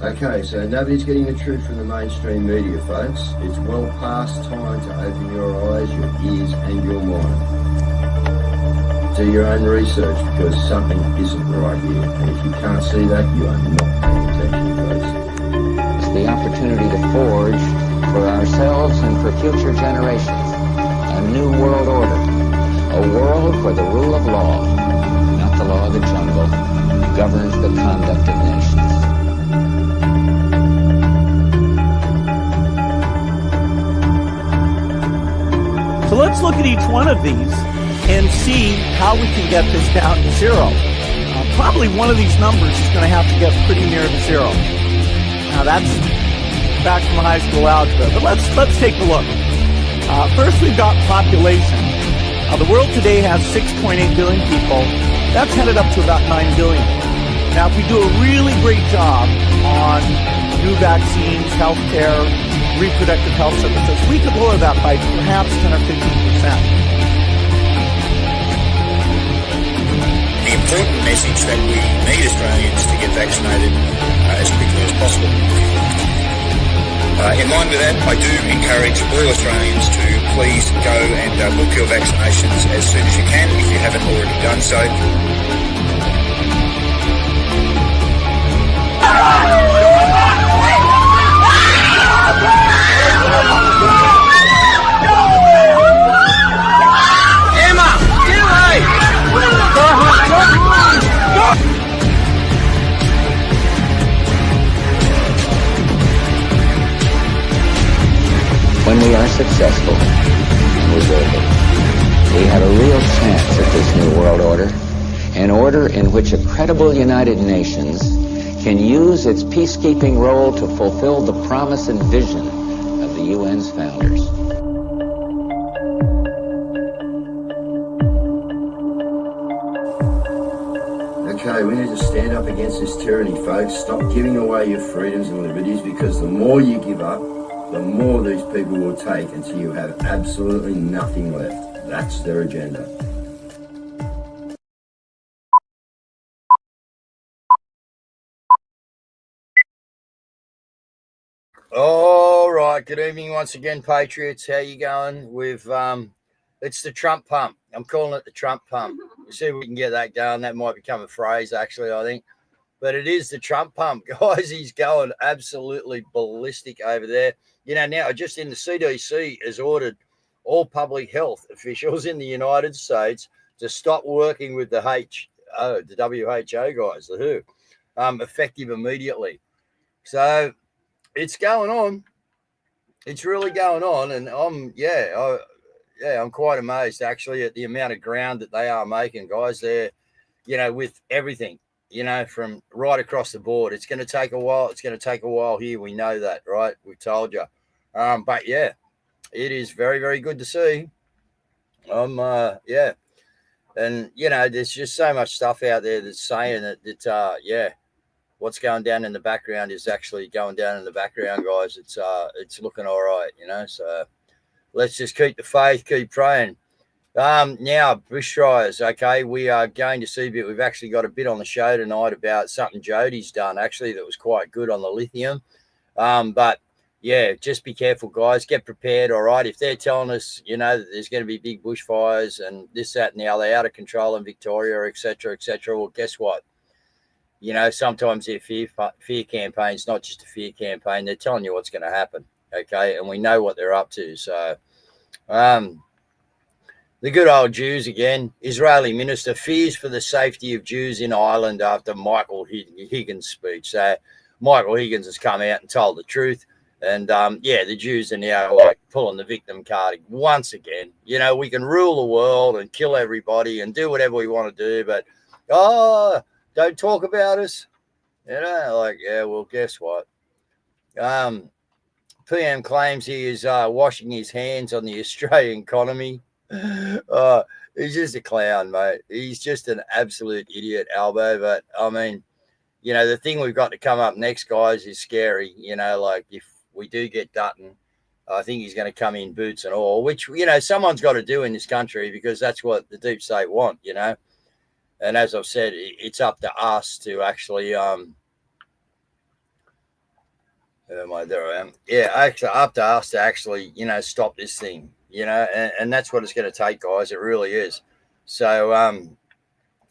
Okay, so nobody's getting the truth from the mainstream media, folks. It's well past time to open your eyes, your ears, and your mind. Do your own research, because something isn't right here. And if you can't see that, you are not paying attention, folks. It's the opportunity to forge for ourselves and for future generations a new world order. A world where the rule of law, not the law of the jungle, governs the conduct of nations. So let's look at each one of these and see how we can get this down to zero. Probably one of these numbers is going to have to get pretty near to zero. Now that's back from high school algebra, but let's take a look. First, we've got population. The world today has 6.8 billion people. That's headed up to about 9 billion. Now, if we do a really great job on new vaccines, healthcare, reproductive health services, we could lower that by perhaps 10 or 15%. The important message that we need Australians to get vaccinated as quickly as possible. In line with that, I do encourage all Australians to please go and book your vaccinations as soon as you can if you haven't already done so. Emma, get away! When we are successful, and we will be, we have a real chance at this new world order, an order in which a credible United Nations can use its peacekeeping role to fulfill the promise and vision of the UN's founders. Okay, we need to stand up against this tyranny, folks. Stop giving away your freedoms and liberties, because the more you give up, the more these people will take until you have absolutely nothing left. That's their agenda. All right, good evening once again, Patriots. How you going? It's the Trump pump. I'm calling it the Trump pump. We'll see if we can get that going. That might become a phrase, actually, I think. But it is the Trump pump, guys. He's going absolutely ballistic over there. You know, now just in the CDC has ordered all public health officials in the United States to stop working with the WHO guys, the WHO, effective immediately. So it's going on. It's really going on. And I'm quite amazed, actually, at the amount of ground that they are making, guys. They're, with everything. From right across the board. It's going to take a while. It's going to take a while here. We know that, right? We've told you. But yeah, it is very, very good to see. And, there's just so much stuff out there that's saying that what's going down in the background is actually going down in the background, guys. It's looking all right, so let's just keep the faith, keep praying. Now, bushfires, okay, we are going to see, but we've actually got a bit on the show tonight about something Jody's done, actually, that was quite good on the lithium. But, yeah, just be careful, guys. Get prepared, all right? If they're telling us, that there's going to be big bushfires and this, that, and the other, out of control in Victoria, et cetera, well, guess what? Sometimes their fear campaign's not just a fear campaign. They're telling you what's going to happen, okay? And we know what they're up to, so... The good old Jews again. Israeli minister fears for the safety of Jews in Ireland after Michael Higgins' speech. So Michael Higgins has come out and told the truth. And, the Jews are now pulling the victim card once again. We can rule the world and kill everybody and do whatever we want to do. But, don't talk about us. Well, guess what? PM claims he is washing his hands on the Australian economy. He's just a clown, mate. He's just an absolute idiot, Albo. But I mean, the thing we've got to come up next, guys, is scary. If we do get Dutton, I think he's going to come in boots and all, which someone's got to do in this country, because that's what the deep state want. And as I've said, it's up to us to actually there I am. Yeah, actually up to us to actually, stop this thing, and that's what it's going to take, guys. It really is. So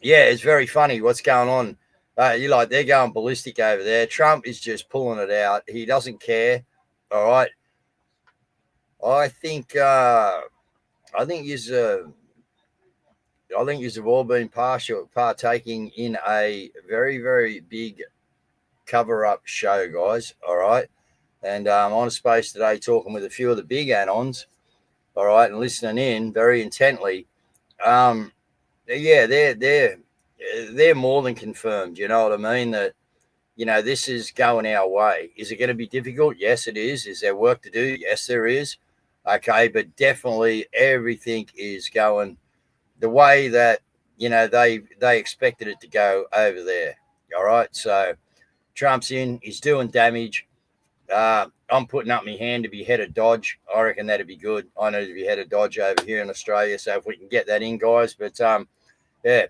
yeah, it's very funny what's going on. They're going ballistic over there. Trump is just pulling it out. He doesn't care. All right. I think you've all been partaking in a very, very big cover-up show, guys. All right. And I'm on a space today talking with a few of the big anons. All right. And listening in very intently. Yeah, they're more than confirmed. You know what I mean? That, this is going our way. Is it going to be difficult? Yes, it is. Is there work to do? Yes, there is. Okay, but definitely everything is going the way that, they expected it to go over there. All right, so Trump's in. He's doing damage. I'm putting up my hand to be head of Dodge. I reckon that'd be good. I need to be head of Dodge over here in Australia, so if we can get that in, guys. But, yeah,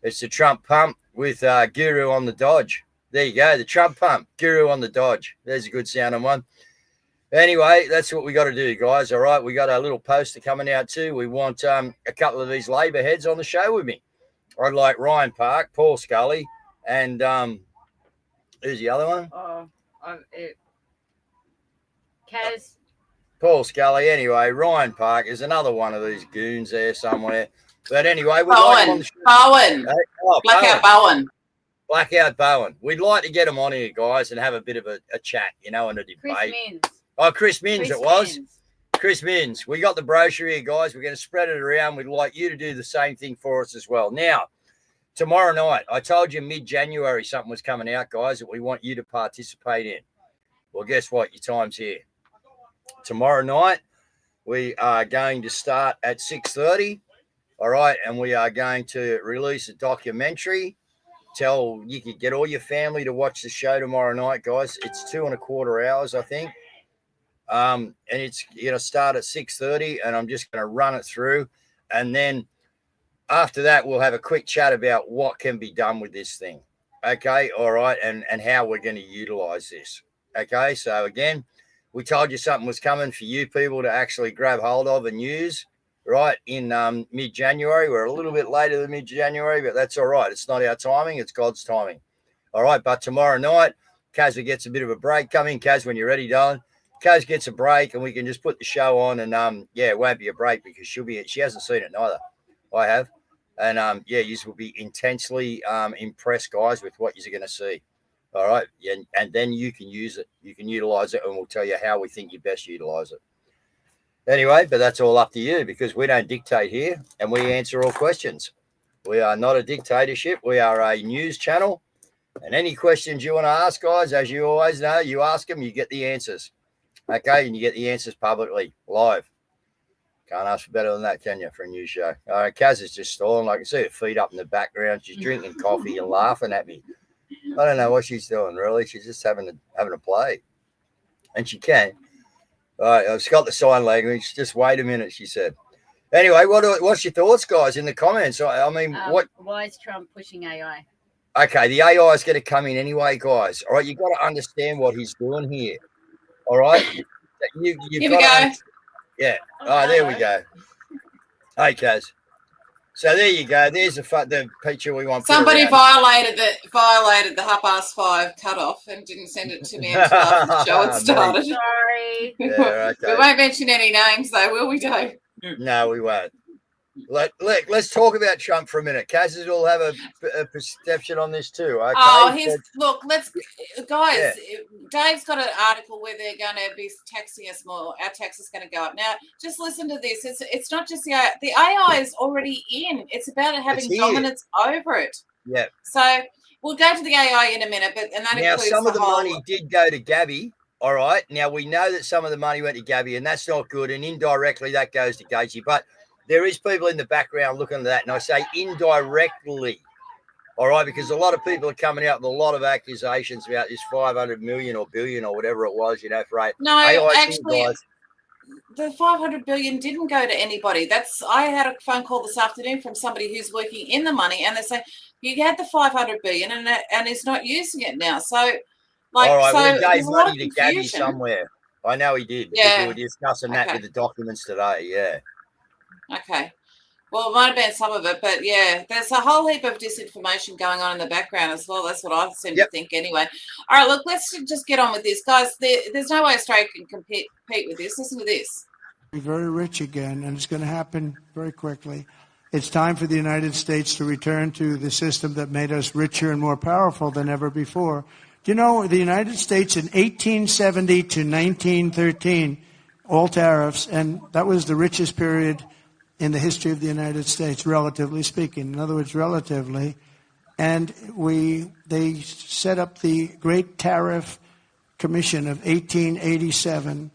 it's the Trump pump with Guru on the Dodge. There you go, the Trump pump, Guru on the Dodge. There's a good sounding one. Anyway, that's what we got to do, guys. All right, we got a little poster coming out too. We want a couple of these Labor heads on the show with me. I'd like Ryan Park, Paul Scully, and who's the other one? Cazz. Paul Scully. Anyway, Ryan Park is another one of these goons there somewhere. But anyway, Bowen. Blackout Bowen. Blackout Bowen. We'd like to get him on here, guys, and have a bit of a chat, and a debate. Chris Minns. Oh, Chris Minns it was. Chris Minns. We got the brochure here, guys. We're going to spread it around. We'd like you to do the same thing for us as well. Now, tomorrow night, I told you mid-January something was coming out, guys, that we want you to participate in. Well, guess what? Your time's here. Tomorrow night, we are going to start at 6:30. All right, and we are going to release a documentary. You could get all your family to watch the show tomorrow night, guys. It's 2.25 hours, I think. And it's going to start at 6:30, and I'm just going to run it through. And then after that, we'll have a quick chat about what can be done with this thing. Okay, all right, and how we're going to utilize this. Okay, so again, we told you something was coming for you people to actually grab hold of and use. Right, in mid-January. We're a little bit later than mid-January, but that's all right. It's not our timing. It's God's timing. All right, but tomorrow night, Cazz gets a bit of a break coming. Cazz, when you're ready, darling. Cazz gets a break, and we can just put the show on, and, yeah, it won't be a break because she hasn't seen it neither. I have. And, yeah, you will be intensely impressed, guys, with what you're going to see. All right, and then you can use it. You can utilize it, and we'll tell you how we think you best utilize it. Anyway, but that's all up to you because we don't dictate here and we answer all questions. We are not a dictatorship. We are a news channel. And any questions you want to ask, guys, as you always know, you ask them, you get the answers. Okay, and you get the answers publicly, live. Can't ask for better than that, can you, for a news show? All right, Cazz is just stalling. I can see her feet up in the background. She's drinking coffee and laughing at me. I don't know what she's doing, really. She's just having a play. And she can. All right, I've got the sign language. Just wait a minute, she said. Anyway, what's your thoughts, guys, in the comments? I mean, why is Trump pushing AI? Okay, the AI is going to come in anyway, guys. All right, you've got to understand what he's doing here. All right? Here we go. Yeah. Oh, there we go. Hey, Cazz. So there you go. There's the picture we want. Somebody violated the 5:30 cutoff and didn't send it to me until after the show had started. Sorry. Yeah, okay. We won't mention any names, though, will we, Dave? No, we won't. Let's talk about Trump for a minute. Cazz will have a perception on this too. Okay? Oh, guys. Yeah. Dave's got an article where they're going to be taxing us more. Our tax is going to go up. Now, just listen to this. It's not just the AI is already in. It's about having dominance over it. Yeah. So we'll go to the AI in a minute, but that now includes some of the money did go to Gabby. All right. Now we know that some of the money went to Gabby, and that's not good. And indirectly, that goes to Gaethje, but there is people in the background looking at that, and I say indirectly, all right, because a lot of people are coming out with a lot of accusations about this 500 million or billion or whatever it was, for AI. No, actually, the 500 billion didn't go to anybody. I had a phone call this afternoon from somebody who's working in the money, and they're saying He had the 500 billion and is not using it now. So, All like, right, so well, he there's gave a lot money of to Gabby confusion. somewhere. I know he did. Yeah. Because we were discussing that Okay. with the documents today. Yeah. Okay. Well, it might have been some of it, but yeah, there's a whole heap of disinformation going on in the background as well. That's what I seem to think anyway. All right, look, let's just get on with this. Guys, there's no way Australia can compete with this. Listen to this. Be very rich again, and it's going to happen very quickly. It's time for the United States to return to the system that made us richer and more powerful than ever before. Do you know the United States in 1870 to 1913, all tariffs, and that was the richest period in the history of the United States, relatively speaking. In other words, relatively. And they set up the Great Tariff Commission of 1887,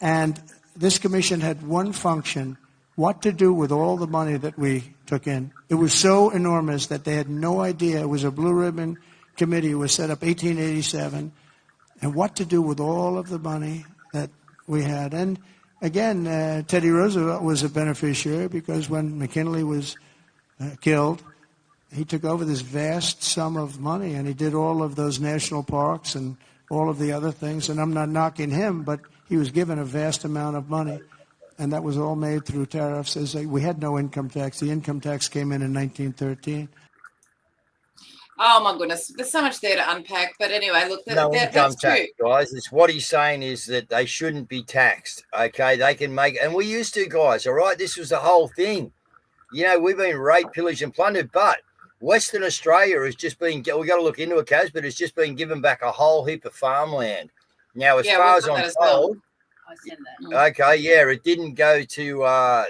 and this commission had one function: what to do with all the money that we took in. It was so enormous that they had no idea. It was a blue ribbon committee. It was set up 1887, and what to do with all of the money that we had. And again, Teddy Roosevelt was a beneficiary because when McKinley was killed, he took over this vast sum of money, and he did all of those national parks and all of the other things. And I'm not knocking him, but he was given a vast amount of money, and that was all made through tariffs. We had no income tax. The income tax came in 1913. Oh my goodness, there's so much there to unpack. But anyway, look, that's true, guys. It's what he's saying is that they shouldn't be taxed. Okay, they can make, and we used to, guys. All right, this was the whole thing. You know, we've been raped, pillaged, and plundered, but Western Australia has just been. We got to look into it, Cazz, but it's just been given back a whole heap of farmland. Now, as far as I'm told. I send that. Okay, yeah, it didn't go to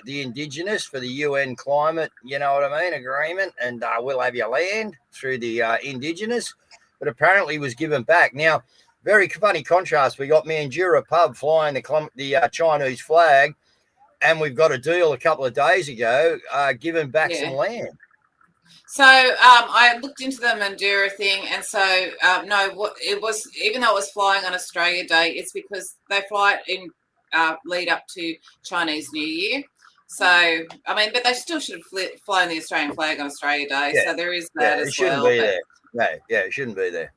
the Indigenous for the UN climate, you know what I mean, agreement, and we'll have your land through the Indigenous, but apparently was given back. Now, very funny contrast. We got Mandurah pub flying the Chinese flag, and we've got a deal a couple of days ago giving back some land. So I looked into the Mandurah thing, and so no, what it was, even though it was flying on Australia Day, it's because they fly it in lead up to Chinese New Year. So I mean, but they still should have flown the Australian flag on Australia Day. Yeah. So there is that as well. It shouldn't be there. No, yeah, it shouldn't be there.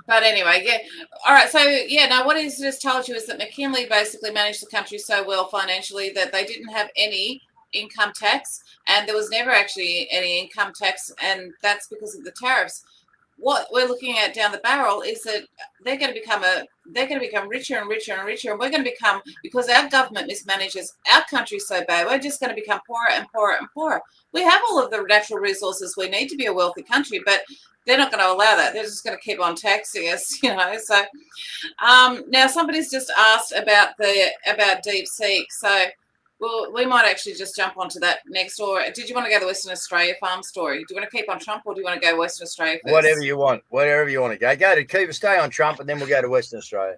But anyway, yeah. All right. So yeah, now what he's just told you is that McKinley basically managed the country so well financially that they didn't have any income tax, and there was never actually any income tax, and that's because of the tariffs. What we're looking at down the barrel is that they're going to become richer and richer and richer, and we're going to become, because our government mismanages our country so bad, we're just going to become poorer and poorer and poorer. We have all of the natural resources we need to be a wealthy country, but they're not going to allow that. They're just going to keep on taxing us, you know. So now somebody's just asked about DeepSeek. So well, we might actually just jump onto that next. Or did you want to go to the Western Australia farm story? Do you want to keep on Trump, or do you want to go Western Australia first? Whatever you want. Whatever you want to go. Stay on Trump, and then we'll go to Western Australia.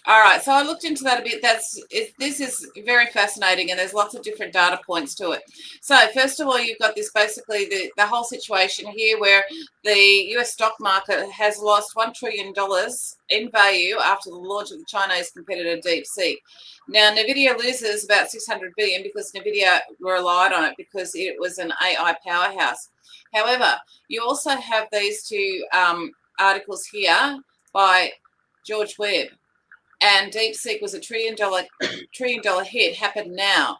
All right. So I looked into that a bit. This is very fascinating, and there's lots of different data points to it. So first of all, you've got this basically the whole situation here where the US stock market has lost $1 trillion in value after the launch of the Chinese competitor DeepSeek. Now, NVIDIA loses about $600 billion because NVIDIA relied on it because it was an AI powerhouse. However, you also have these two articles here by George Webb. And DeepSeek was a $1 trillion hit, happened now.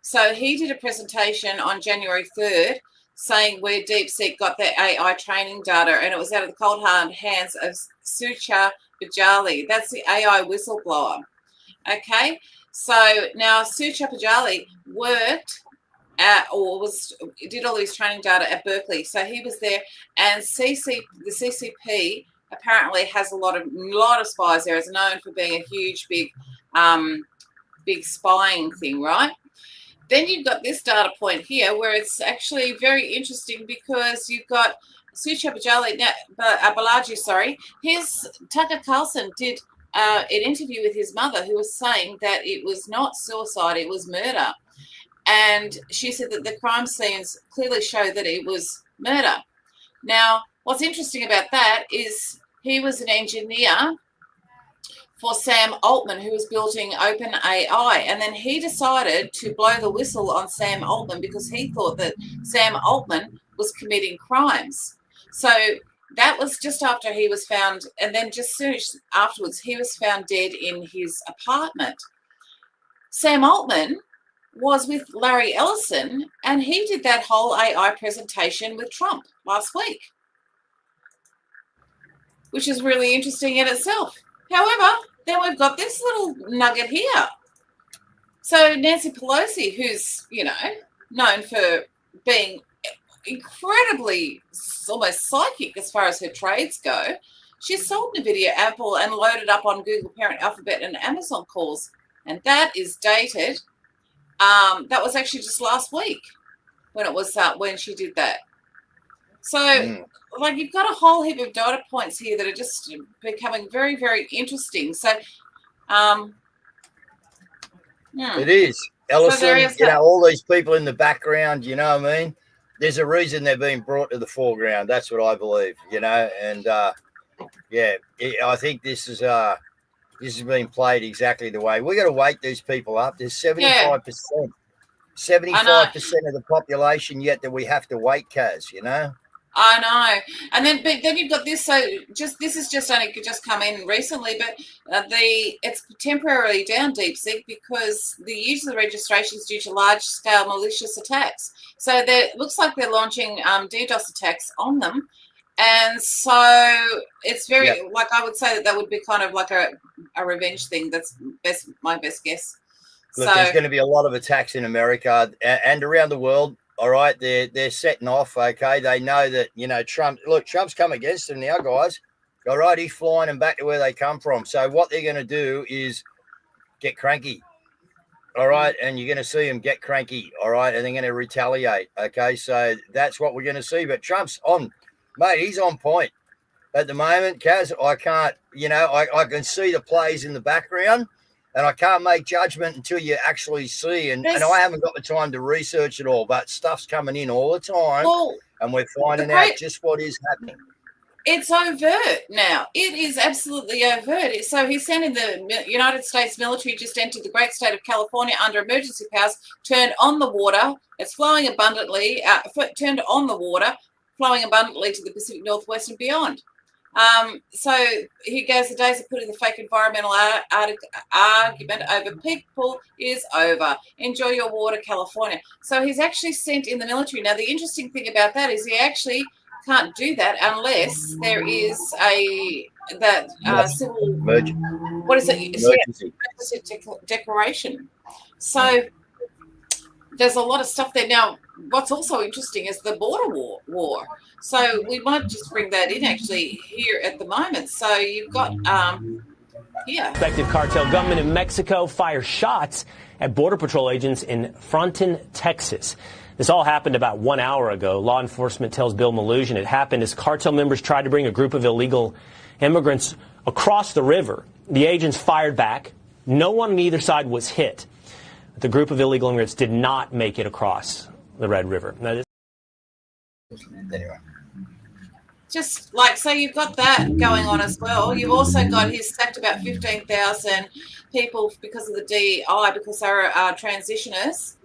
So he did a presentation on January 3rd saying where DeepSeek got their AI training data, and it was out of the cold hard hands of Sucha Bajali. That's the AI whistleblower. Okay, so now Sucha Bajali worked at, did all his training data at Berkeley. So he was there, and the CCP apparently has a lot of spies there. It's known for being a huge, big spying thing, right? Then you've got this data point here where it's actually very interesting because you've got Sucha Balaji, Tucker Carlson did an interview with his mother who was saying that it was not suicide, it was murder. And she said that the crime scenes clearly show that it was murder. Now, what's interesting about that is he was an engineer for Sam Altman, who was building OpenAI. And then he decided to blow the whistle on Sam Altman because he thought that Sam Altman was committing crimes. So that was just after he was found, and then just soon afterwards, he was found dead in his apartment. Sam Altman was with Larry Ellison, and he did that whole AI presentation with Trump last week, which is really interesting in itself. However, then we've got this little nugget here. So Nancy Pelosi, who's, known for being incredibly almost psychic as far as her trades go, she sold NVIDIA, Apple, and loaded up on Google parent Alphabet and Amazon calls. And that is dated. That was actually just last week when it was when she did that. So, you've got a whole heap of data points here that are just becoming very, very interesting. So, it is. Ellison, all these people in the background, you know what I mean? There's a reason they're being brought to the foreground. That's what I believe, and I think this is being played exactly the way. We got to wake these people up. There's 75%. 75% of the population yet that we have to wait, Caz, I know. And then you've got this. So this is just only just come in recently, but it's temporarily down DeepSeek because the use of the registrations due to large-scale malicious attacks. So it looks like they're launching DDoS attacks on them. And so it's very, I would say that would be kind of like a revenge thing. That's my best guess. Look, there's going to be a lot of attacks in America and around the world. All right, they're setting off. Okay, they know that Trump's come against them now, guys. All right, he's flying them back to where they come from. So what they're going to do is get cranky. All right, and you're going to see them get cranky. All right, and they're going to retaliate. Okay, so that's what we're going to see. But Trump's on, mate. He's on point at the moment, Caz. I can't, I can see the plays in the background. And I can't make judgment until you actually see. And I haven't got the time to research it all, but stuff's coming in all the time. And we're finding out just what is happening. It's overt now. It is absolutely overt. So he's sending the United States military just entered the great state of California under emergency powers, turned on the water. It's flowing abundantly, turned on the water, flowing abundantly to the Pacific Northwest and beyond. So he goes, the days of putting the fake environmental argument over people is over. Enjoy your water, California. So he's actually sent in the military. Now, the interesting thing about that is he actually can't do that unless there is civil emergency. What is it? Emergency declaration. So there's a lot of stuff there. Now, what's also interesting is the border war. So we might just bring that in actually here at the moment. So you've got Suspected cartel gunmen in Mexico fire shots at Border Patrol agents in Fronton, Texas. This all happened about 1 hour ago. Law enforcement tells Bill Malugin it happened as cartel members tried to bring a group of illegal immigrants across the river. The agents fired back. No one on either side was hit. The group of illegal immigrants did not make it across the Red River. Now, Anyway. Just so you've got that going on as well. You've also got he's sacked about 15,000 people because of the DEI, because they're transitioners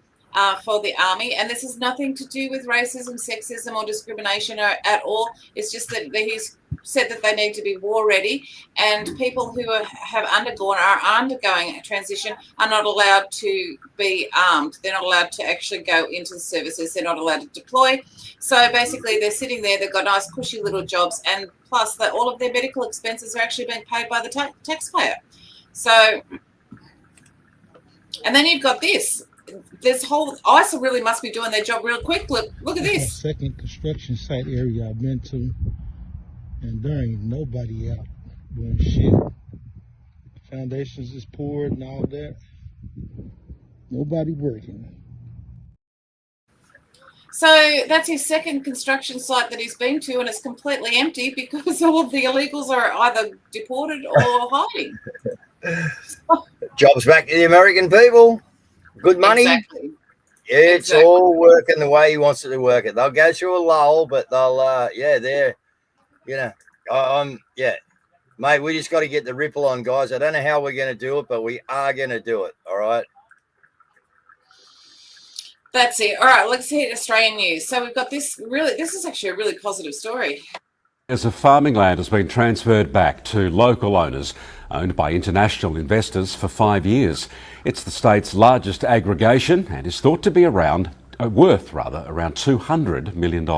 for the army. And this has nothing to do with racism, sexism, or discrimination at all. It's just that he's said that they need to be war ready, and people who are undergoing a transition are not allowed to be armed. They're not allowed to actually go into the services. They're not allowed to deploy. So basically they're sitting there, they've got nice cushy little jobs, and plus that all of their medical expenses are actually being paid by the taxpayer. So, and then you've got this whole ISIL really must be doing their job real quick. Look at this. Second construction site area I've been to, and there ain't nobody out doing shit. Foundations is poured and all that. Nobody working. So that's his second construction site that he's been to, and it's completely empty because all of the illegals are either deported or hiding. Jobs back to the American people. Good money. Exactly. It's all working the way he wants it to work. It. They'll go through a lull, but they'll, they're, mate, we just got to get the ripple on, guys. I don't know how we're going to do it, but we are going to do it. All right. That's it. All right, let's hit Australian news. So we've got this is actually a really positive story. As the farming land has been transferred back to local owners owned by international investors for 5 years. It's the state's largest aggregation and is thought to be worth around $200 million.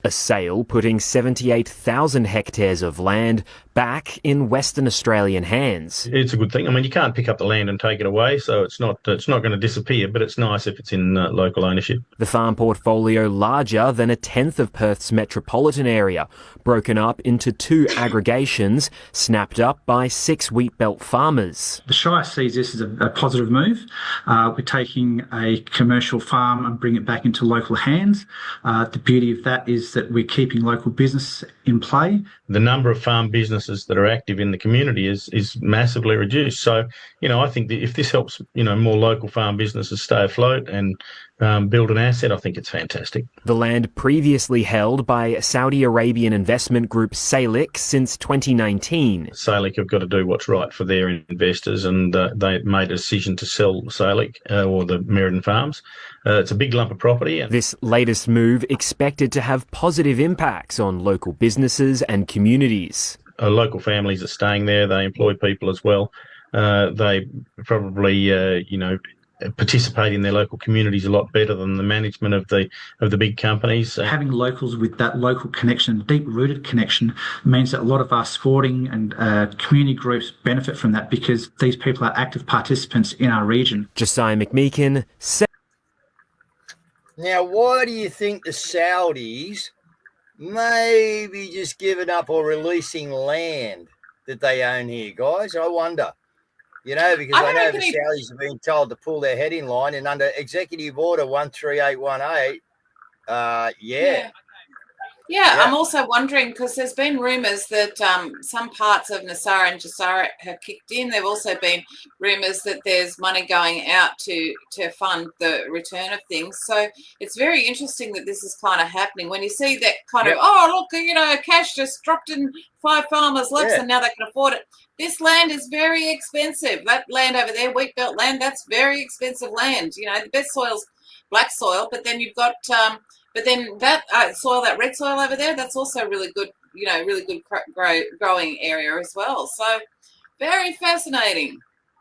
A sale putting 78,000 hectares of land back in Western Australian hands. It's a good thing. I mean, you can't pick up the land and take it away, so it's not going to disappear, but it's nice if it's in local ownership. The farm portfolio larger than a tenth of Perth's metropolitan area, broken up into 2 aggregations, snapped up by 6 wheat belt farmers. The Shire sees this as a positive move. We're taking a commercial farm and bringing it back into local hands. The beauty of that is that we're keeping local business in play. The number of farm businesses that are active in the community is massively reduced. So, I think that if this helps, more local farm businesses stay afloat and build an asset, I think it's fantastic. The land previously held by Saudi Arabian investment group Salik since 2019. Salik have got to do what's right for their investors, and they made a decision to sell Salik or the Meriden Farms. It's a big lump of property. This latest move expected to have positive impacts on local businesses and communities. Local families are staying there. They employ people as well. They probably, participate in their local communities a lot better than the management of the big companies. Having locals with that local connection, deep-rooted connection, means that a lot of our sporting and community groups benefit from that because these people are active participants in our region. Josiah McMeekin. Now, why do you think the Saudis may be just giving up or releasing land that they own here, guys? I wonder. Because I know the Saudis have been told to pull their head in line, and under Executive Order 13818, Yeah, I'm also wondering because there's been rumours that some parts of Nasara and Jassara have kicked in. There've also been rumours that there's money going out to fund the return of things. So it's very interesting that this is kind of happening. When you see that kind of, cash just dropped in 5 farmers' laps and now they can afford it. This land is very expensive. That land over there, wheat belt land, that's very expensive land. The best soil's black soil, but then you've got but then that soil, that red soil over there, that's also really good, really good growing area as well. So very fascinating.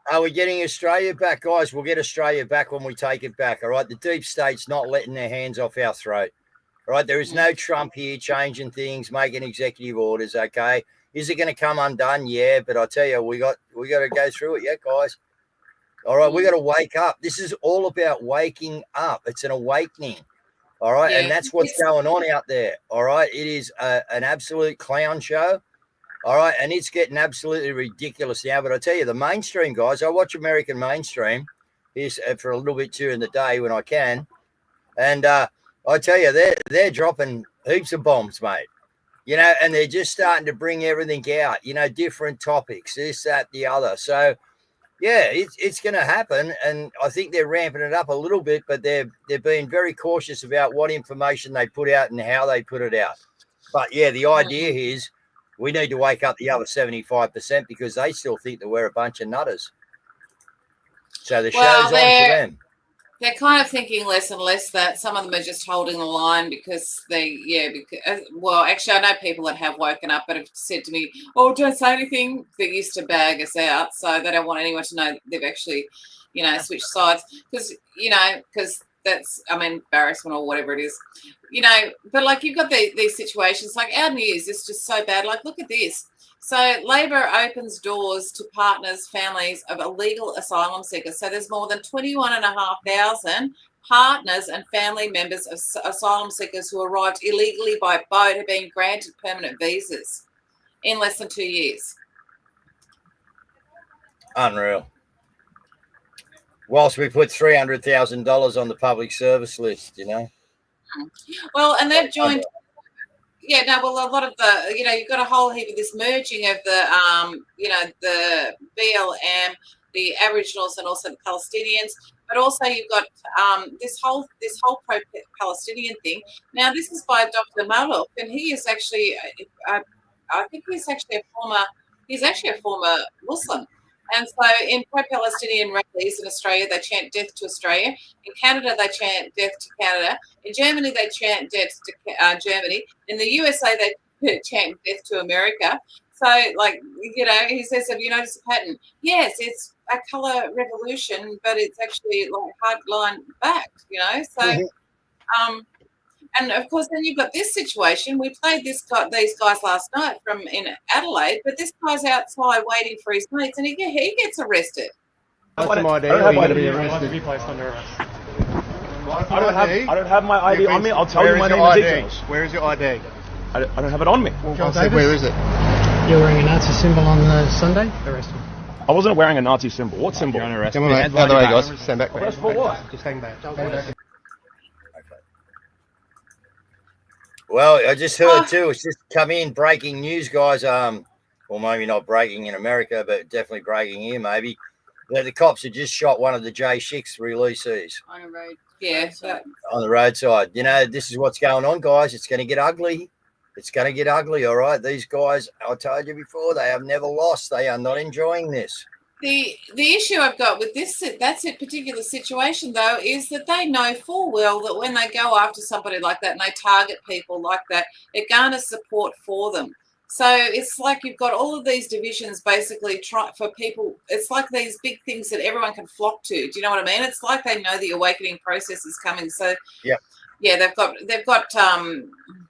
Are we getting Australia back, guys? We'll get Australia back when we take it back, all right? The deep state's not letting their hands off our throat, all right? There is no Trump here changing things, making executive orders, okay? Is it going to come undone? Yeah, but I tell you, we got to go through it, guys. All right, we got to wake up. This is all about waking up. It's an awakening. All right. And that's what's going on out there. All right. It is an absolute clown show. All right. And it's getting absolutely ridiculous now. But I tell you, the mainstream guys, I watch American mainstream for a little bit during the day when I can. And I tell you, they're dropping heaps of bombs, mate. And they're just starting to bring everything out, different topics, this, that, the other. So, yeah, it's going to happen, and I think they're ramping it up a little bit, but they're being very cautious about what information they put out and how they put it out. But, yeah, the idea is we need to wake up the other 75% because they still think that we're a bunch of nutters. So the show's on for them. They're kind of thinking less and less that some of them are just holding the line because actually I know people that have woken up but have said to me, don't say anything. They used to bag us out, so they don't want anyone to know they've actually, switched sides because that's, embarrassment or whatever it is, but like you've got these situations, like our news is just so bad. Like, look at this. So Labor opens doors to partners, families of illegal asylum seekers. So there's more than 21,500 partners and family members of asylum seekers who arrived illegally by boat have been granted permanent visas in less than 2 years. Unreal. Whilst we put $300,000 on the public service list, Well, and they've joined... Yeah, no, well, a lot of the, you've got a whole heap of this merging of the, the BLM, the Aboriginals and also the Palestinians, but also you've got this whole pro-Palestinian thing. Now, this is by Dr. Malouf, and he is actually, I think he's actually a former Muslim. And so in pro-Palestinian rallies in Australia, they chant death to Australia. In Canada, they chant death to Canada. In Germany, they chant death to Germany. In the USA, they chant death to America. So, like, you know, he says, have you noticed a pattern? Yes, it's a colour revolution, but it's actually like hardline backed, you know. So, and of course, then you've got this situation. We played these guys last night from in Adelaide, but this guy's outside waiting for his mates, and he gets arrested. I don't have my ID on me. I'll tell you my name and details. Where is your ID? I don't have it on me. Well, where is it? You're wearing a Nazi symbol on the Sunday? Arrest him. I wasn't wearing a Nazi symbol. What symbol? You're under arrest. Come on, mate. Other way, guys. Stand back. Arrest for what? Just hang back. Well, I just heard too. It's just come in breaking news, guys. Well, maybe not breaking in America, but definitely breaking here. Maybe that the cops had just shot one of the J6 releasees On a road. Yeah, on the roadside. You know, this is what's going on, guys. It's going to get ugly. It's going to get ugly. All right, these guys. I told you before, they have never lost. They are not enjoying this. The issue I've got with this particular situation, though, is that they know full well that when they go after somebody like that and they target people like that, it garners support for them. So it's like you've got all of these divisions basically for people. It's like these big things that everyone can flock to. Do you know what I mean? It's like they know the awakening process is coming. So yeah, they've got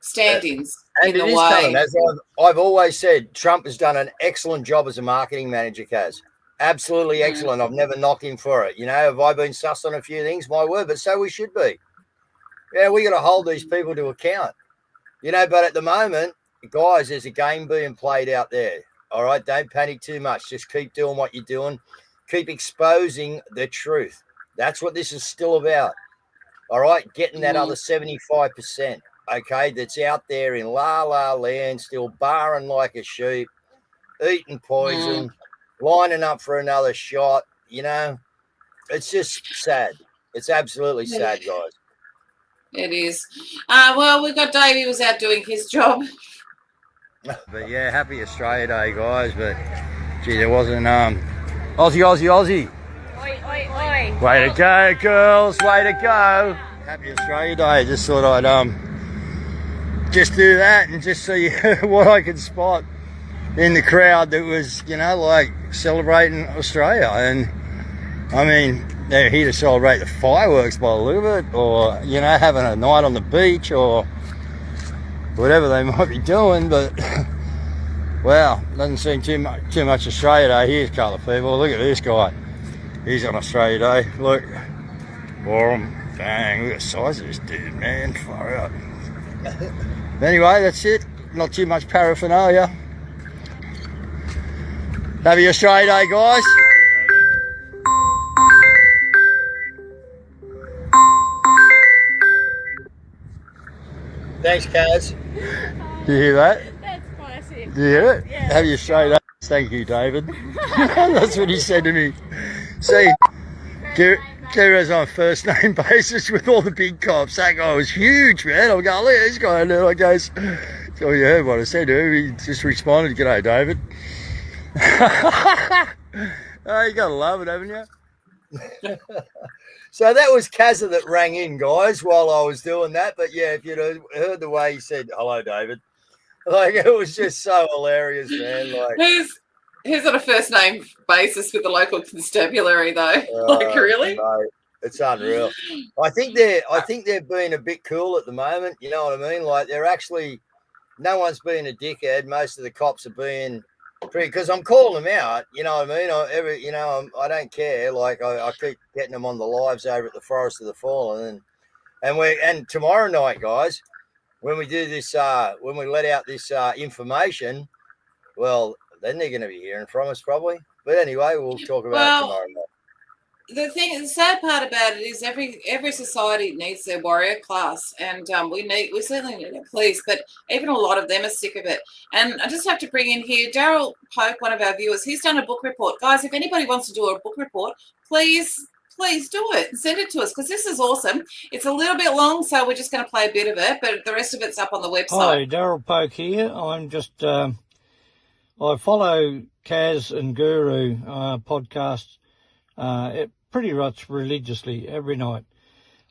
stand-ins and in it the is way. coming. As I've always said, Trump has done an excellent job as a marketing manager, Caz. Absolutely excellent. I've never knocked him for it. You know, have I been sussed on a few things? My word, but so we should be. Yeah, we got to hold these people to account. You know, but at the moment, guys, there's a game being played out there. All right, don't panic too much. Just keep doing what you're doing. Keep exposing the truth. That's what this is still about. All right, getting that other 75%, okay, that's out there in la land, still barring like a sheep, eating poison, lining up for another shot. You know, it's just sad. It's absolutely sad, guys. It is. Well, we've got Dave. He was out doing his job. But yeah, happy Australia Day, guys. But gee, there wasn't Aussie. Oi, oi, oi. Way to go, girls. Way to go. Happy Australia Day. Just thought I'd just do that and just see what I could spot in the crowd that was, you know, like celebrating Australia. And I mean, they're here to celebrate the fireworks by the look of it, or, you know, having a night on the beach or whatever they might be doing. But well, doesn't seem too much Australia Day. Here's a couple of people. Look at this guy. He's on Australia Day. Look, warm. Bang, look at the size of this dude, man. Far out. Anyway, that's it. Not too much paraphernalia. Happy Australia Day, guys. Thanks, Caz. Do you hear that? That's classic. Do you hear it? Yeah. Happy Australia Day. Thank you, David. That's what he said to me. See, Kira's on a first name basis with all the big cops. That guy was huge, man. I'm going, look at this guy. And I goes, oh, you heard what I said to him. He just responded, g'day, David. Oh, you got to love it, haven't you? So that was Cazza that rang in, guys, while I was doing that. But yeah, if you'd heard the way he said, hello, David. Like, it was just so hilarious, man. Like, Who's on a first name basis with the local constabulary, though? Like, really? No, it's unreal. I think they're being a bit cool at the moment. You know what I mean? Like, they're actually, no one's being a dickhead. Most of the cops are being pretty, because I'm calling them out. You know what I mean? I don't care. Like, I keep getting them on the lives over at the Forest of the Fallen, and tomorrow night, guys, when we do this, when we let out this information, well, then they're going to be hearing from us probably. But anyway, we'll talk about it tomorrow night. The sad part about it is every society needs their warrior class, and we certainly need a police, but even a lot of them are sick of it. And I just have to bring in here Daryl Poke, one of our viewers. He's done a book report, guys. If anybody wants to do a book report, please do it and send it to us, because this is awesome. It's a little bit long, so we're just going to play a bit of it, but the rest of it's up on the website. Hi, Daryl Poke here. I'm just I follow Cazz and Guru podcast pretty much religiously every night.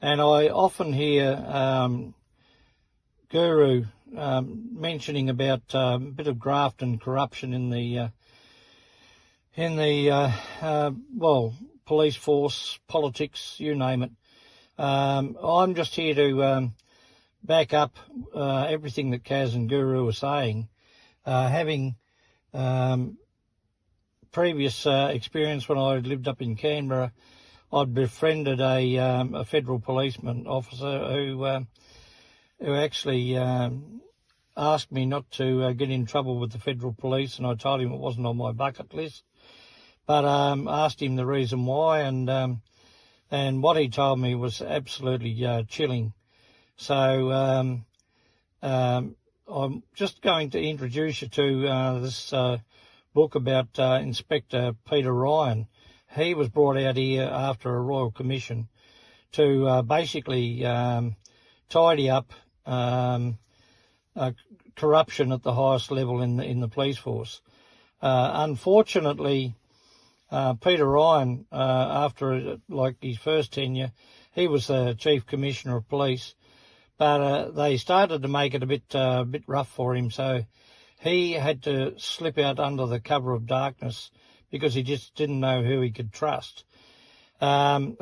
And I often hear Guru mentioning about a bit of graft and corruption in the police force, politics, you name it. I'm just here to back up everything that Cazz and Guru are saying. Having previous experience when I lived up in Canberra, I'd befriended a federal policeman officer who actually asked me not to get in trouble with the federal police, and I told him it wasn't on my bucket list. But asked him the reason why, and what he told me was absolutely chilling. So I'm just going to introduce you to this book about Inspector Peter Ryan. He was brought out here after a royal commission to basically tidy up corruption at the highest level in the police force. Unfortunately, Peter Ryan, after like his first tenure, he was the Chief Commissioner of Police, but they started to make it a bit rough for him, so he had to slip out under the cover of darkness because he just didn't know who he could trust. And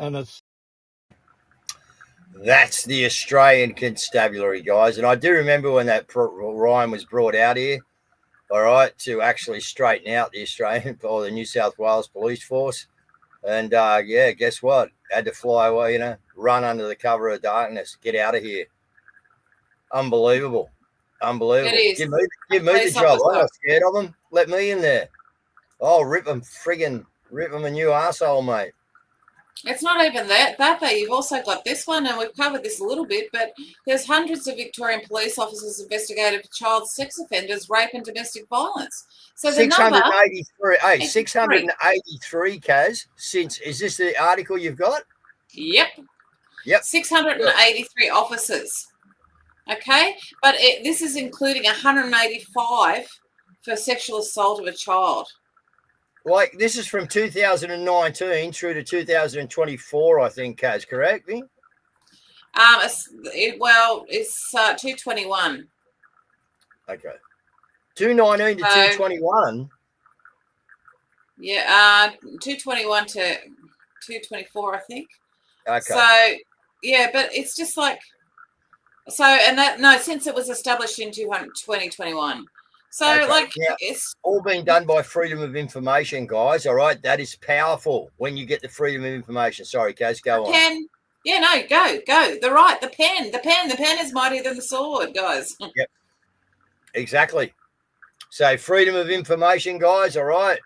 that's the Australian Constabulary, guys. And I do remember when that Ryan was brought out here, all right, to actually straighten out the Australian or the New South Wales police force. And, guess what? Had to fly away, run under the cover of darkness, get out of here. Unbelievable. Unbelievable. It is. Give me the job. I'm not scared of them. Let me in there. Oh, rip them a new arsehole, mate. It's not even that though. You've also got this one, and we've covered this a little bit, but there's hundreds of Victorian police officers investigated for child sex offenders, rape and domestic violence. So the 683. Hey, 683, Cazz. Is this the article you've got? Yep. 683 officers. Okay, but this is including 185 for sexual assault of a child. Like, this is from 2019 through to 2024, I think, Cazz, correct me? It's 221. Okay. 219 to 221? Yeah, 221 to 224, I think. Okay. So, yeah, but it's just like, since it was established in 2021. So, now, it's all being done by freedom of information, guys. All right, that is powerful when you get the freedom of information. Sorry, Cazz, go on. Go. The pen is mightier than the sword, guys. Yep, exactly. So, freedom of information, guys. All right,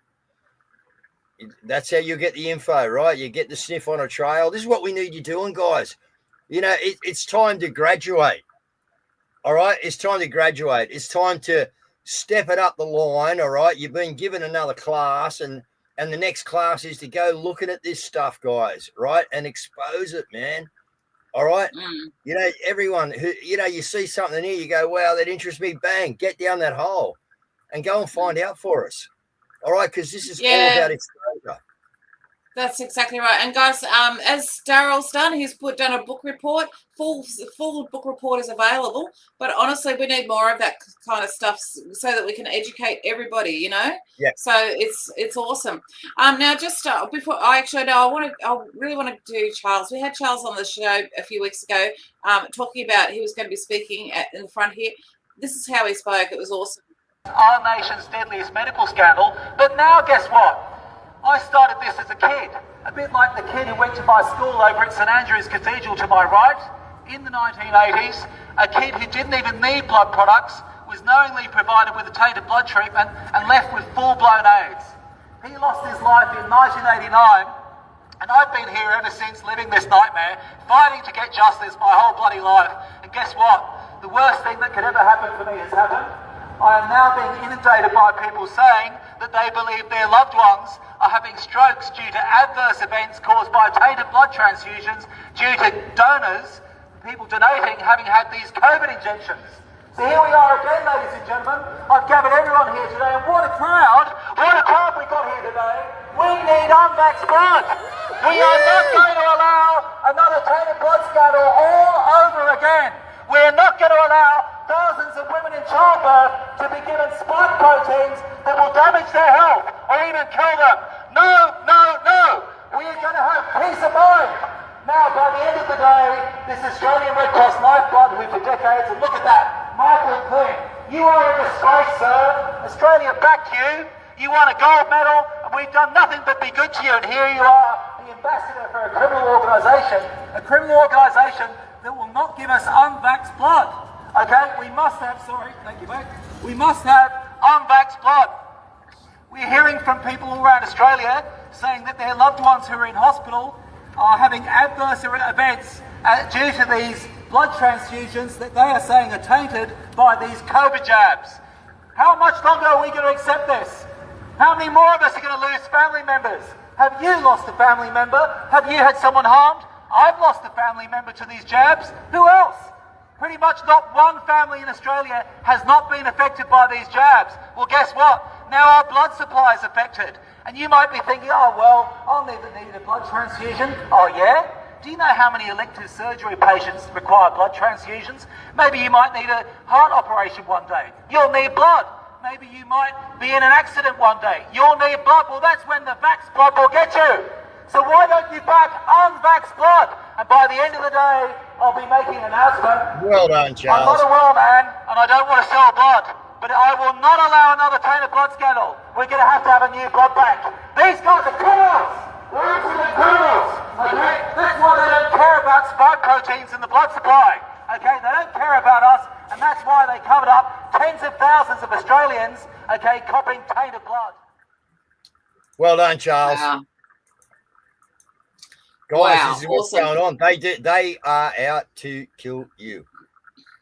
that's how you get the info, right? You get the sniff on a trail. This is what we need you doing, guys. It's time to graduate. All right, it's time to graduate. It's time to step it up the line, all right? You've been given another class, and the next class is to go looking at this stuff, guys, right? And expose it, man. All right? Everyone who, you see something here, you go, wow, that interests me, bang, get down that hole and go and find out for us. All right? Because this is all about exposure. That's exactly right. And guys, as Daryl's done, he's done a book report. Full book report is available. But honestly, we need more of that kind of stuff so that we can educate everybody. Yeah. So it's awesome. Now, just before I really want to do Charles. We had Charles on the show a few weeks ago, talking about he was going to be speaking in the front here. This is how he spoke. It was awesome. Our nation's deadliest medical scandal. But now, guess what? I started this as a kid, a bit like the kid who went to my school over at St Andrew's Cathedral to my right. In the 1980s, a kid who didn't even need blood products was knowingly provided with a tainted blood treatment and left with full-blown AIDS. He lost his life in 1989, and I've been here ever since living this nightmare, fighting to get justice my whole bloody life. And guess what? The worst thing that could ever happen for me has happened. I am now being inundated by people saying that they believe their loved ones are having strokes due to adverse events caused by tainted blood transfusions due to donors, people donating, having had these COVID injections. So here we are again, ladies and gentlemen. I've gathered everyone here today, and what a crowd to be given spike proteins that will damage their health or even kill them. No, no, no. We are going to have peace of mind. Now, by the end of the day, this Australian Red Cross lifeblood who for decades, and look at that, Michael and Clint, you are a disgrace, sir. Australia backed you. You won a gold medal, and we've done nothing but be good to you. And here you are, the ambassador for a criminal organisation that will not give us unvaxxed blood. Okay, we must have, sorry, thank you, mate. We must have unvaxxed blood. We're hearing from people all around Australia saying that their loved ones who are in hospital are having adverse events due to these blood transfusions that they are saying are tainted by these COVID jabs. How much longer are we going to accept this? How many more of us are going to lose family members? Have you lost a family member? Have you had someone harmed? I've lost a family member to these jabs. Who else? Pretty much not one family in Australia has not been affected by these jabs. Well, guess what? Now our blood supply is affected. And you might be thinking, oh, well, I'll never need a blood transfusion. Oh, yeah? Do you know how many elective surgery patients require blood transfusions? Maybe you might need a heart operation one day. You'll need blood. Maybe you might be in an accident one day. You'll need blood. Well, that's when the vax blood will get you. So why don't you back unvaxxed blood? And by the end of the day, I'll be making an announcement. Well done, Charles. I'm not a well man, and I don't want to sell blood. But I will not allow another tainted blood scandal. We're going to have a new blood bank. These guys are criminals. They're absolute criminals. Okay? That's why they don't care about spike proteins in the blood supply. Okay? They don't care about us, and that's why they covered up tens of thousands of Australians, okay, copping tainted blood. Well done, Charles. Guys, Wow, this is what's awesome. going on. They are out to kill you.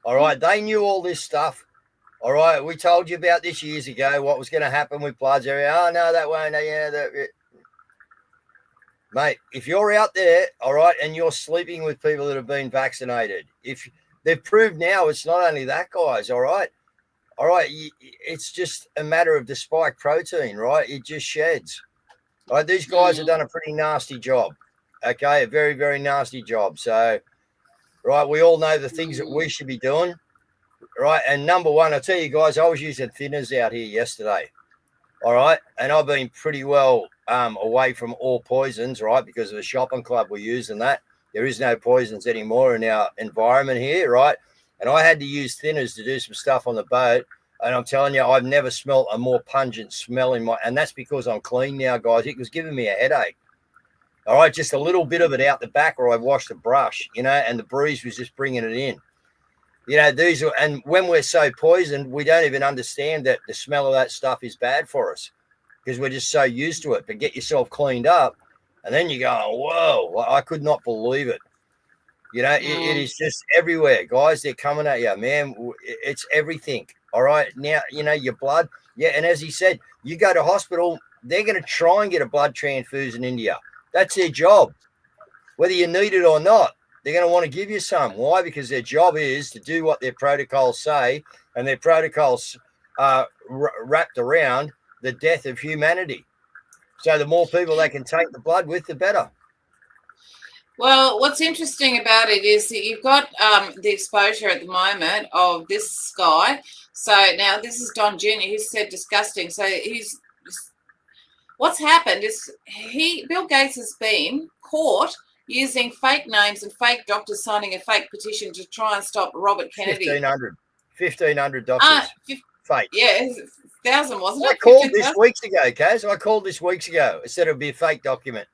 All right? They knew all this stuff. All right, we told you about this years ago, what was going to happen with bloods. Oh, no, that won't. Mate, if you're out there, all right, and you're sleeping with people that have been vaccinated, if they've proved now it's not only that, guys, all right, it's just a matter of the spike protein, right? It just sheds. All right, these guys have done a pretty nasty job, okay, a very, very nasty job. So, right, we all know the things that we should be doing. Right, and number one, I'll tell you guys, I was using thinners out here yesterday, all right, and I've been pretty well away from all poisons, right, because of the shopping club we're using that. There is no poisons anymore in our environment here, right, and I had to use thinners to do some stuff on the boat, and I'm telling you, I've never smelled a more pungent smell in my, and that's because I'm clean now, guys. It was giving me a headache, all right, just a little bit of it out the back where I washed the brush, you know, and the breeze was just bringing it in. You know, these are, and when we're so poisoned, we don't even understand that the smell of that stuff is bad for us because we're just so used to it. But get yourself cleaned up, and then you go, whoa, I could not believe it. You know, it is just everywhere, guys. They're coming at you, man. It's everything. All right. Now, you know, your blood. Yeah. And as he said, you go to hospital, they're going to try and get a blood transfusion into you. That's their job, whether you need it or not. They're going to want to give you some. Why? Because their job is to do what their protocols say, and their protocols are wrapped around the death of humanity. So the more people they can take the blood with, the better. Well, what's interesting about it is that you've got the exposure at the moment of this guy. So now this is Don Jr. He said disgusting. So what's happened is Bill Gates has been caught using fake names and fake doctors signing a fake petition to try and stop Robert Kennedy. 1,500 doctors. Fake. Yeah, 1,000, wasn't it? I called this weeks ago, Caz. I called this weeks ago. It said it would be a fake document.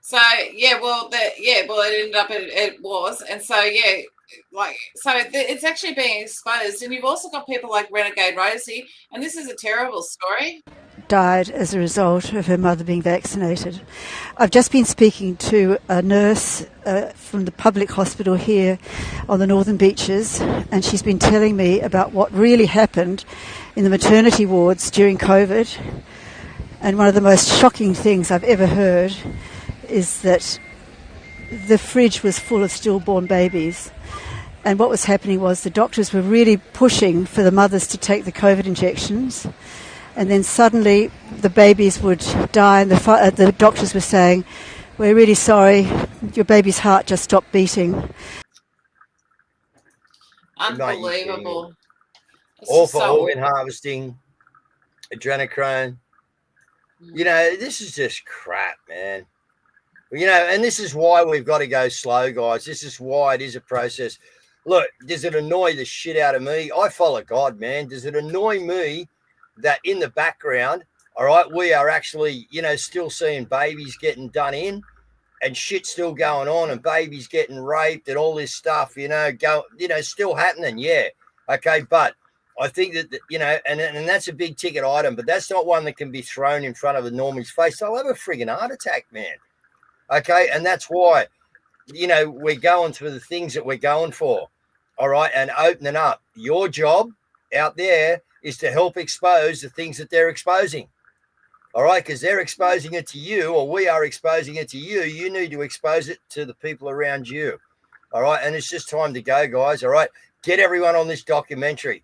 So it ended up it was, and so it's actually being exposed, and you've also got people like Renegade Rosie, and this is a terrible story. Died as a result of her mother being vaccinated. I've just been speaking to a nurse from the public hospital here on the Northern Beaches, and she's been telling me about what really happened in the maternity wards during COVID. And one of the most shocking things I've ever heard is that the fridge was full of stillborn babies. And what was happening was the doctors were really pushing for the mothers to take the COVID injections. And then suddenly the babies would die, and the doctors were saying, "We're really sorry, your baby's heart just stopped beating." Unbelievable. all for organ harvesting, adrenochrome. You know, this is just crap, man. You know, and this is why we've got to go slow, guys. This is why it is a process. Look, does it annoy the shit out of me? I follow God, man. Does it annoy me that in the background, all right, we are actually, you know, still seeing babies getting done in and shit still going on and babies getting raped and all this stuff, you know, still happening. Yeah. Okay. But I think that, you know, and that's a big ticket item, but that's not one that can be thrown in front of a normie's face. They'll have a friggin' heart attack, man. Okay. And that's why, you know, we're going for the things that we're going for. All right. And opening up. Your job out there is to help expose the things that they're exposing. All right. Because they're exposing it to you, or we are exposing it to you. You need to expose it to the people around you. All right. And it's just time to go, guys. All right. Get everyone on this documentary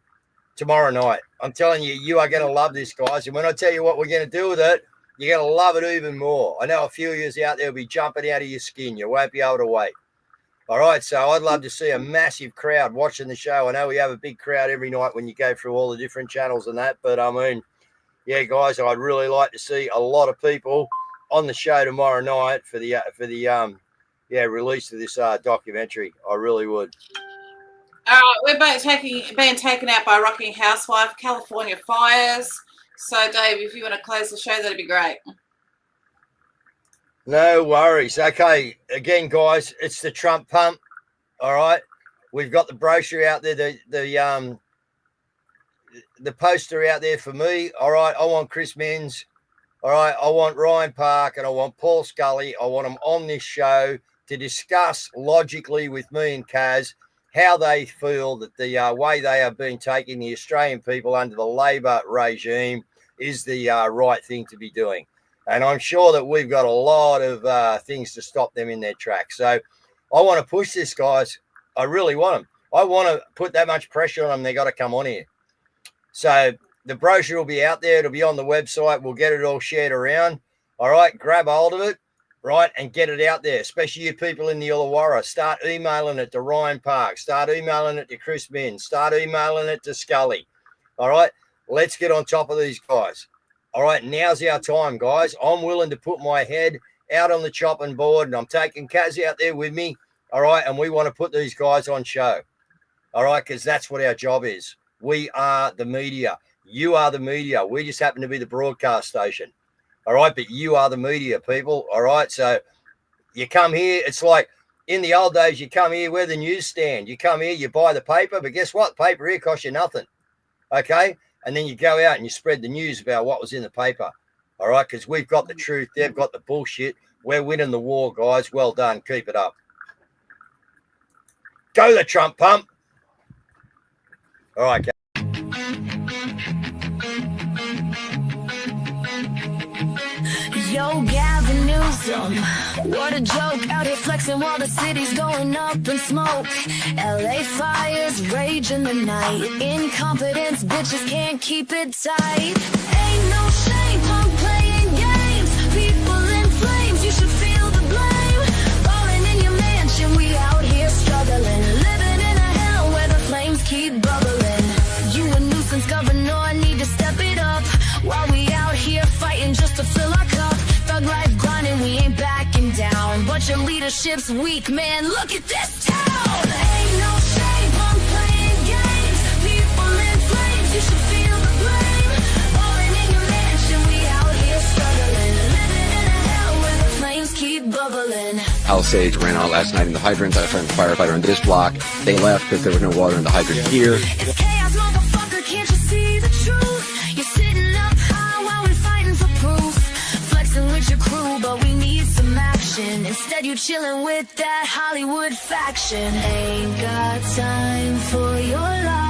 tomorrow night. I'm telling you, you are going to love this, guys. And when I tell you what we're going to do with it, you're going to love it even more. I know a few of you out there will be jumping out of your skin. You won't be able to wait. All right, so I'd love to see a massive crowd watching the show. I know we have a big crowd every night when you go through all the different channels and that, but I mean, yeah, guys, I'd really like to see a lot of people on the show tomorrow night for the release of this documentary. I really would. We're both being taken out by Rocking Housewife, California fires. So, Dave, if you want to close the show, that'd be great. No worries. Okay, again, guys, it's the Trump pump. All right, we've got the brochure out there, the poster out there for me. All right, I want Chris Minns. All right, I want Ryan Park and I want Paul Scully. I want them on this show to discuss logically with me and Cazz how they feel that the way they have been taking the Australian people under the Labor regime is the right thing to be doing. And I'm sure that we've got a lot of things to stop them in their tracks. So I want to push this, guys. I really want them. I want to put that much pressure on them. They got to come on here. So the brochure will be out there. It'll be on the website. We'll get it all shared around. All right, grab hold of it, right, and get it out there, especially you people in the Illawarra. Start emailing it to Ryan Park. Start emailing it to Chris Minns. Start emailing it to Scully. All right, let's get on top of these guys. All right, now's our time, guys. I'm willing to put my head out on the chopping board, and I'm taking Cazz out there with me. All right, and we want to put these guys on show. All right, because that's what our job is. We are the media. You are the media. We just happen to be the broadcast station. All right, but you are the media, people. All right, so you come here. It's like in the old days, you come here, we're the newsstand. You come here, you buy the paper, but guess what? The paper here costs you nothing. Okay? And then you go out and you spread the news about what was in the paper. All right, because we've got the truth. They've got the bullshit. We're winning the war, guys. Well done. Keep it up. Go the Trump pump. All right, guys. Yo, Gavin Newsom, what a joke. Out here flexing while the city's going up in smoke. LA fires rage in the night. Incompetence, bitches can't keep it tight. Ain't no shame, punk playing games. People in flames, you should feel the blame. Falling in your mansion, we out here struggling. Living in a hell where the flames keep bubbling. You a nuisance, governor, need to step it up. While we out here fighting just to fill our cup. Thug life grinding, we ain't backing down. But your leadership's weak, man, look at this town. Ain't no shame, punk playing games. People in flames, you should feel the blame. Falling in your mansion, we out here struggling. Living in a hell where the flames keep bubbling. Palisades ran out last night in the hydrant. I found a firefighter on this block. They left because there was no water in the hydrant here. It's chaos, motherfucker, can't you see the truth? You're sitting up high while we're fighting for proof. Flexing with your crew, but we need some action. Instead, you chilling with that Hollywood faction. Ain't got time for your life.